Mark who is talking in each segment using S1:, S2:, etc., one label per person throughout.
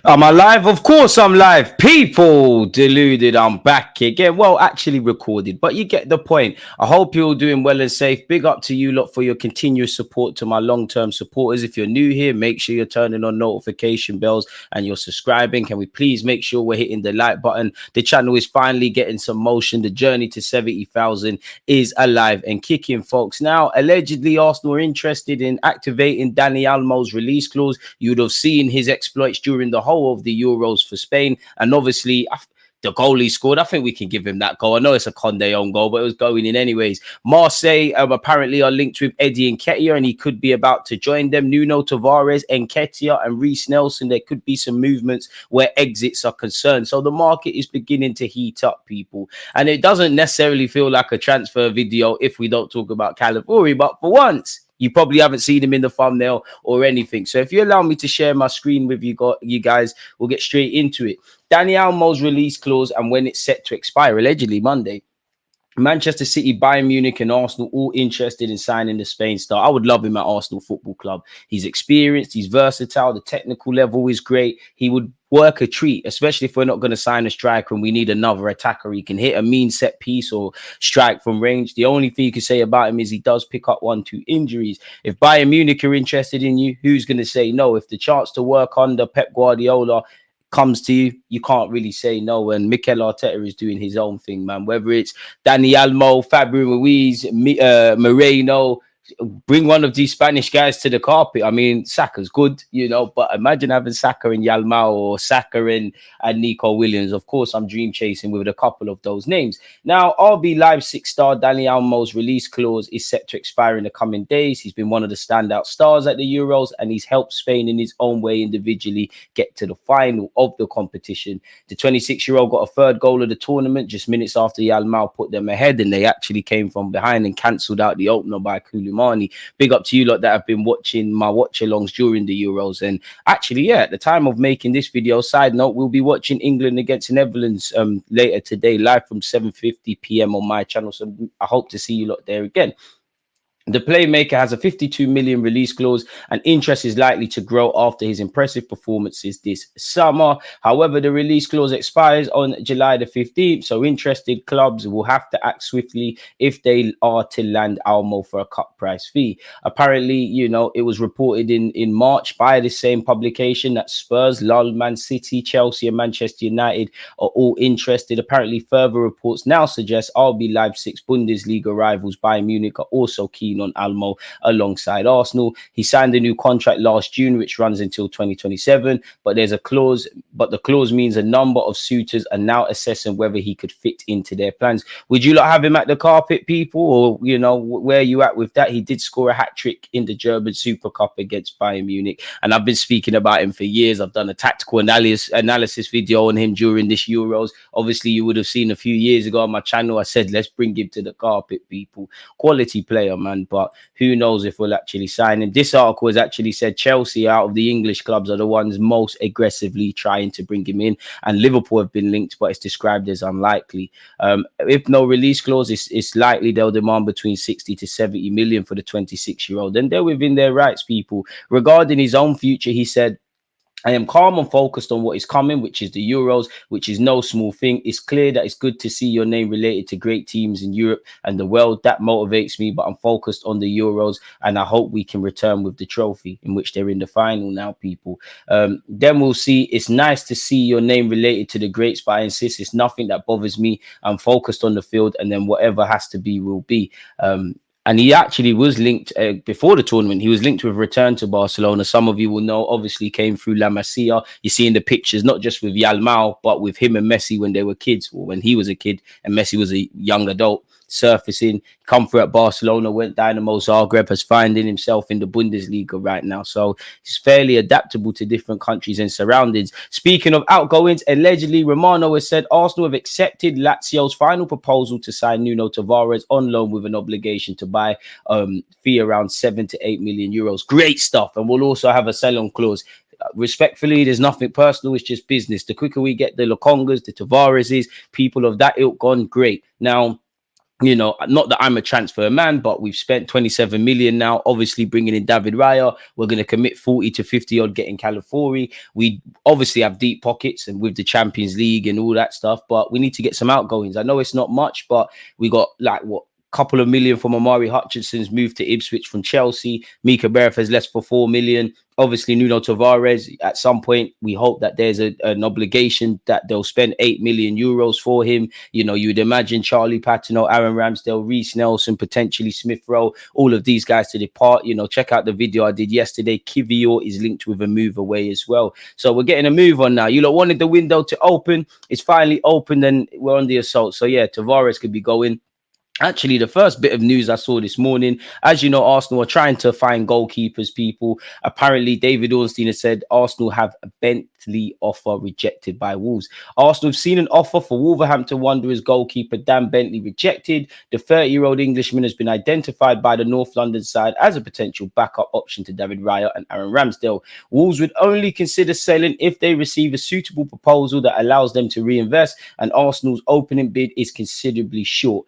S1: Am I live? Of course I'm live. People, deluded. I'm back again. Well, actually recorded, but you get the point. I hope you're all doing well and safe. Big up to you lot for your continuous support to my long-term supporters. If you're new here, make sure you're turning on notification bells and you're subscribing. Can we please make sure we're hitting the like button? The channel is finally getting some motion. The journey to 70,000 is alive and kicking, folks. Now, allegedly, Arsenal are interested in activating Dani Olmo's release clause. You'd have seen his exploits during the whole of the Euros for Spain, and obviously the goal he scored, I think we can give him that goal. I know it's a Conde own goal, but it was going in anyways. Marseille apparently are linked with Nketiah, and he could be about to join them. Nuno Tavares, Nketiah, and Reiss Nelson. There could be some movements where exits are concerned. So the market is beginning to heat up, people. And it doesn't necessarily feel like a transfer video if we don't talk about Calafiori, but for once, you probably haven't seen him in the thumbnail or anything. So if you allow me to share my screen with you guys, we'll get straight into it. Dani Olmo's release clause and when it's set to expire, allegedly Monday. Manchester City, Bayern Munich, and Arsenal all interested in signing the Spain star. I would love him at Arsenal Football Club. He's experienced, he's versatile, the technical level is great. He would work a treat, especially if we're not going to sign a striker and we need another attacker. He can hit a mean set piece or strike from range. The only thing you can say about him is he does pick up 1-2 injuries. If Bayern Munich are interested in you, who's going to say no? If the chance to work under Pep Guardiola comes to you, you can't really say no. And Mikel Arteta is doing his own thing, man. Whether it's Dani Olmo, Fabio Ruiz, Merino, bring one of these Spanish guys to the carpet. I mean, Saka's good, you know, but imagine having Saka and Yalmao or Saka and Nico Williams. Of course, I'm dream chasing with a couple of those names. Now, RB Leipzig star Dani Olmo's release clause is set to expire in the coming days. He's been one of the standout stars at the Euros, and he's helped Spain in his own way individually get to the final of the competition. The 26-year-old got a third goal of the tournament just minutes after Yalmao put them ahead, and they actually came from behind and cancelled out the opener by Kulu. Big up to you lot that have been watching my watch-alongs during the Euros. And actually, yeah, at the time of making this video, side note, we'll be watching England against Netherlands later today, live from 7:50 p.m. on my channel. So I hope to see you lot there again. The playmaker has a 52 million release clause, and interest is likely to grow after his impressive performances this summer. However, the release clause expires on July the 15th, so interested clubs will have to act swiftly if they are to land Olmo for a cut price fee. Apparently, you know, it was reported in March by the same publication that Spurs, Lille, Man City, Chelsea, and Manchester United are all interested. Apparently, further reports now suggest RB Leipzig's Bundesliga rivals Bayern Munich are also keen on Olmo alongside Arsenal. He signed a new contract last June, which runs until 2027, but there's a clause, but the clause means a number of suitors are now assessing whether he could fit into their plans. Would you like have him at the carpet, people, or you know where you at with that? He did score a hat-trick in the German Super Cup against Bayern Munich, and I've been speaking about him for years. I've done a tactical analysis video on him during this Euros. Obviously, you would have seen a few years ago on my channel, I said let's bring him to the carpet, people. Quality player, man. But who knows if we'll actually sign him. This article has actually said Chelsea out of the English clubs are the ones most aggressively trying to bring him in, and Liverpool have been linked, but it's described as unlikely. If no release clause, it's likely they'll demand between 60 to 70 million for the 26-year-old, and they're within their rights, people. Regarding his own future, he said, I am calm and focused on what is coming, which is the Euros, which is no small thing. It's clear that it's good to see your name related to great teams in Europe and the world. That motivates me, but I'm focused on the Euros, and I hope we can return with the trophy, in which they're in the final now, people. Then we'll see. It's nice to see your name related to the greats, but I insist it's nothing that bothers me. I'm focused on the field, and then whatever has to be will be. And he actually was linked before the tournament. He was linked with return to Barcelona. Some of you will know, obviously came through La Masia. You see in the pictures, not just with Yalmao, but with him and Messi when they were kids, or when he was a kid and Messi was a young adult, surfacing. Come through at Barcelona, went Dynamo Zagreb, has finding himself in the Bundesliga right now. So he's fairly adaptable to different countries and surroundings. Speaking of outgoings, allegedly, Romano has said Arsenal have accepted Lazio's final proposal to sign Nuno Tavares on loan with an obligation to buy fee around 7 to 8 million euros. Great stuff. And we'll also have a sell-on clause. Respectfully, there's nothing personal. It's just business. The quicker we get the Lokongas, the Tavareses, people of that ilk gone, great. Now, Not that I'm a transfer man, but we've spent 27 million now. Obviously, bringing in David Raya, we're going to commit 40 to 50 odd getting Calafiori. We obviously have deep pockets and with the Champions League and all that stuff, but we need to get some outgoings. I know it's not much, but we got like what? Couple of million from Amari Hutchinson's move to Ipswich from Chelsea. Mika Berth has left for 4 million. Obviously, Nuno Tavares, at some point, we hope that there's an obligation that they'll spend 8 million euros for him. You would imagine Charlie Patino, Aaron Ramsdale, Reiss Nelson, potentially Smith Rowe, all of these guys to depart. Check out the video I did yesterday. Kivior is linked with a move away as well. So we're getting a move on now. You lot wanted the window to open. It's finally open, and we're on the assault. So yeah, Tavares could be going. Actually, the first bit of news I saw this morning, as you know, Arsenal are trying to find goalkeepers, people. Apparently, David Ornstein has said Arsenal have a Bentley offer rejected by Wolves. Arsenal have seen an offer for Wolverhampton Wanderers goalkeeper Dan Bentley rejected. The 30-year-old Englishman has been identified by the North London side as a potential backup option to David Raya and Aaron Ramsdale. Wolves would only consider selling if they receive a suitable proposal that allows them to reinvest, and Arsenal's opening bid is considerably short.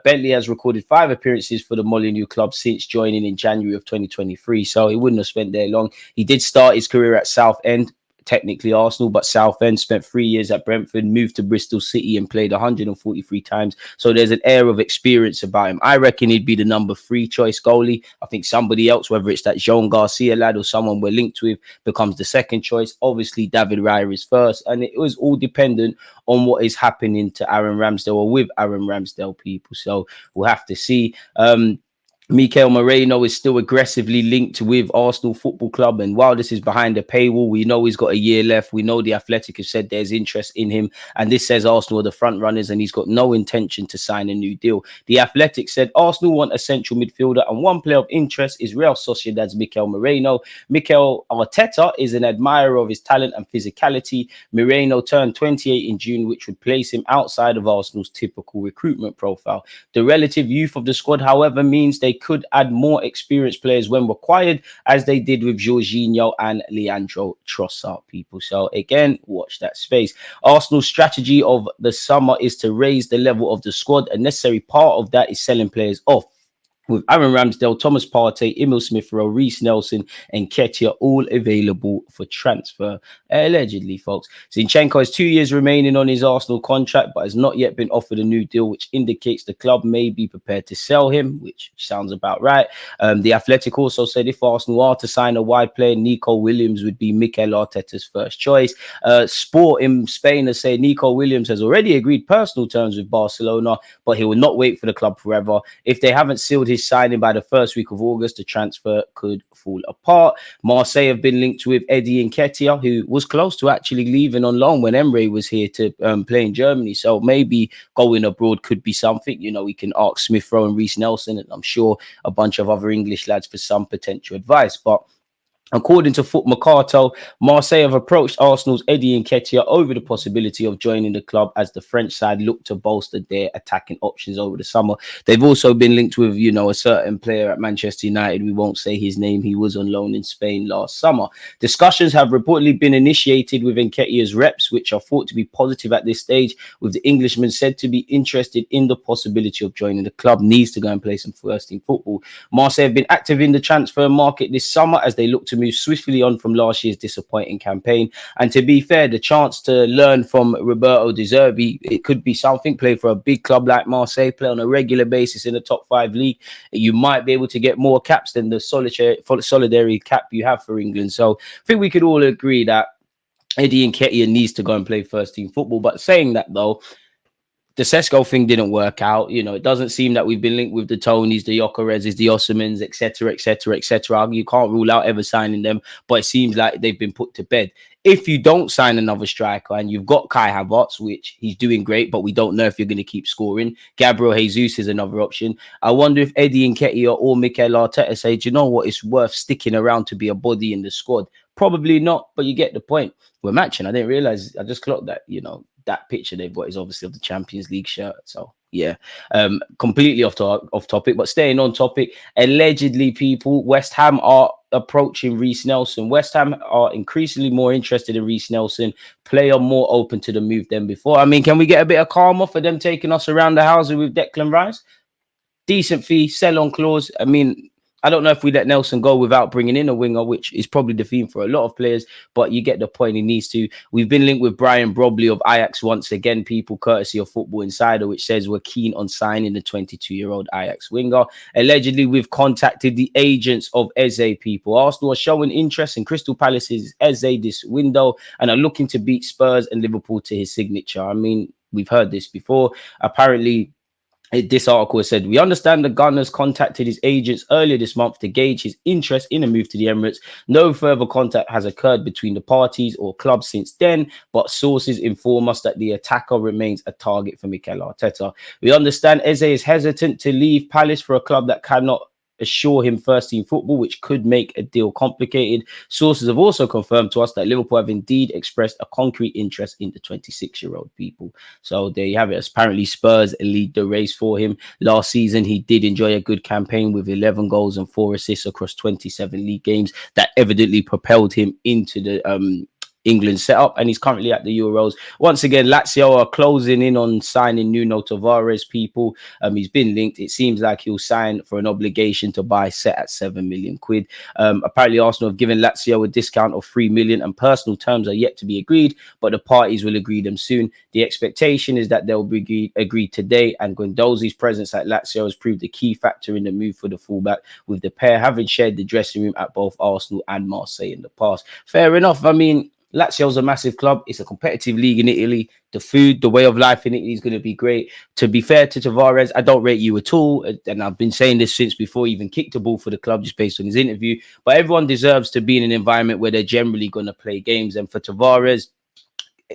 S1: Bentley has recorded 5 appearances for the Molineux club since joining in January of 2023, so he wouldn't have spent there long. He did start his career at Southend, technically Arsenal, but Southend, spent 3 years at Brentford, moved to Bristol City and played 143 times. So there's an air of experience about him. I reckon he'd be the number 3 choice goalie. I think somebody else, whether it's that Jean Garcia lad or someone we're linked with, becomes the second choice. Obviously, David Raya is first, and it was all dependent on what is happening to Aaron Ramsdale or with Aaron Ramsdale, people. So we'll have to see. Mikel Merino is still aggressively linked with Arsenal Football Club, and while this is behind the paywall, we know he's got a year left. We know the Athletic have said there's interest in him, and this says Arsenal are the front runners, and he's got no intention to sign a new deal. The Athletic said Arsenal want a central midfielder, and one player of interest is Real Sociedad's Mikel Merino. Mikel Arteta is an admirer of his talent and physicality. Merino turned 28 in June, which would place him outside of Arsenal's typical recruitment profile. The relative youth of the squad, however, means they could add more experienced players when required, as they did with Jorginho and Leandro Trossard, people. So again, watch that space. Arsenal's strategy of the summer is to raise the level of the squad. A necessary part of that is selling players off, with Aaron Ramsdale, Thomas Partey, Emil Smith-Rowe, Reiss Nelson, and Nketiah all available for transfer, allegedly, folks. Zinchenko has 2 years remaining on his Arsenal contract, but has not yet been offered a new deal, which indicates the club may be prepared to sell him, which sounds about right. The Athletic also said if Arsenal are to sign a wide player, Nico Williams would be Mikel Arteta's first choice. Sport in Spain has said Nico Williams has already agreed personal terms with Barcelona, but he will not wait for the club forever. If they haven't sealed his signing by the first week of August, the transfer could fall apart. Marseille have been linked with Eddie Nketiah, who was close to actually leaving on loan when Emre was here to play in Germany. So maybe going abroad could be something. We can ask Smith Rowe and Reiss Nelson, and I'm sure a bunch of other English lads for some potential advice. But according to Foot Mercato, Marseille have approached Arsenal's Eddie Nketiah over the possibility of joining the club as the French side look to bolster their attacking options over the summer. They've also been linked with, a certain player at Manchester United. We won't say his name. He was on loan in Spain last summer. Discussions have reportedly been initiated with Nketiah's reps, which are thought to be positive at this stage, with the Englishman said to be interested in the possibility of joining the club. Needs to go and play some first-team football. Marseille have been active in the transfer market this summer as they look to move swiftly on from last year's disappointing campaign. And to be fair, the chance to learn from Roberto De Zerbi, it could be something. Play for a big club like Marseille, play on a regular basis in the top 5 league. You might be able to get more caps than the solitary cap you have for England. So I think we could all agree that Eddie Nketiah needs to go and play first team football. But saying that, though, the Sesko thing didn't work out. It doesn't seem that we've been linked with the Tonys, the Yokerezes, the Osmans, etc., etc., etc. You can't rule out ever signing them, but it seems like they've been put to bed. If you don't sign another striker and you've got Kai Havertz, which he's doing great, but we don't know if you're going to keep scoring. Gabriel Jesus is another option. I wonder if Eddie Nketiah or Mikel Arteta say, do you know what? It's worth sticking around to be a body in the squad. Probably not, but you get the point. We're matching. I didn't realize. I just clocked that, that picture they've got is obviously of the Champions League shirt. So yeah, completely off topic, but staying on topic. Allegedly, people, West Ham are approaching Reiss Nelson. West Ham are increasingly more interested in Reiss Nelson, player more open to the move than before. I mean, can we get a bit of karma for them taking us around the houses with Declan Rice? Decent fee, sell on clause. I mean, I don't know if we let Nelson go without bringing in a winger, which is probably the theme for a lot of players, but you get the point. He needs to. We've been linked with Brian Brobley of Ajax once again, people, courtesy of Football Insider, which says we're keen on signing the 22-year-old Ajax winger. Allegedly, we've contacted the agents of Eze, people. Arsenal are showing interest in Crystal Palace's Eze this window and are looking to beat Spurs and Liverpool to his signature. I mean, we've heard this before. Apparently, this article said, we understand the Gunners contacted his agents earlier this month to gauge his interest in a move to the Emirates. No further contact has occurred between the parties or clubs since then, but sources inform us that the attacker remains a target for Mikel Arteta. We understand Eze is hesitant to leave Palace for a club that cannot assure him first team football, which could make a deal complicated. Sources have also confirmed to us that Liverpool have indeed expressed a concrete interest in the 26-year-old, people. So there you have it. Apparently Spurs lead the race for him. Last season he did enjoy a good campaign with 11 goals and 4 assists across 27 league games. That evidently propelled him into the England setup, and he's currently at the Euros. Once again, Lazio are closing in on signing Nuno Tavares, people. He's been linked. It seems like he'll sign for an obligation to buy set at 7 million quid. Apparently Arsenal have given Lazio a discount of 3 million and personal terms are yet to be agreed, but the parties will agree them soon. The expectation is that they'll be agreed today, and Guendouzi's presence at Lazio has proved a key factor in the move for the fullback, with the pair having shared the dressing room at both Arsenal and Marseille in the past. Fair enough. I mean, Lazio's a massive club. It's a competitive league in Italy. The food, the way of life in Italy is going to be great. To be fair to Tavares, I don't rate you at all. And I've been saying this since before he even kicked the ball for the club, just based on his interview. But everyone deserves to be in an environment where they're generally going to play games. And for Tavares,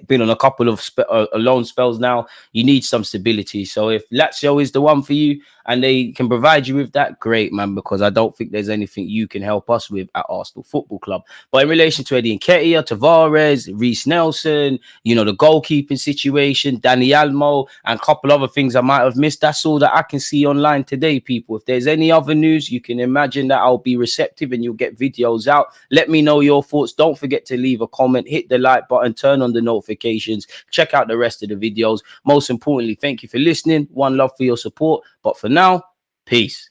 S1: been on a couple of loan spells now, you need some stability. So if Lazio is the one for you and they can provide you with that, great, man, because I don't think there's anything you can help us with at Arsenal Football Club. But in relation to Eddie Nketiah, Tavares, Reiss Nelson, you know, the goalkeeping situation, Dani Olmo, and a couple other things I might have missed, that's all that I can see online today, people. If there's any other news, you can imagine that I'll be receptive and you'll get videos out. Let me know your thoughts. Don't forget to leave a comment, hit the like button, turn on the notifications, check out the rest of the videos. Most importantly, thank you for listening. One love for your support. But for now, peace.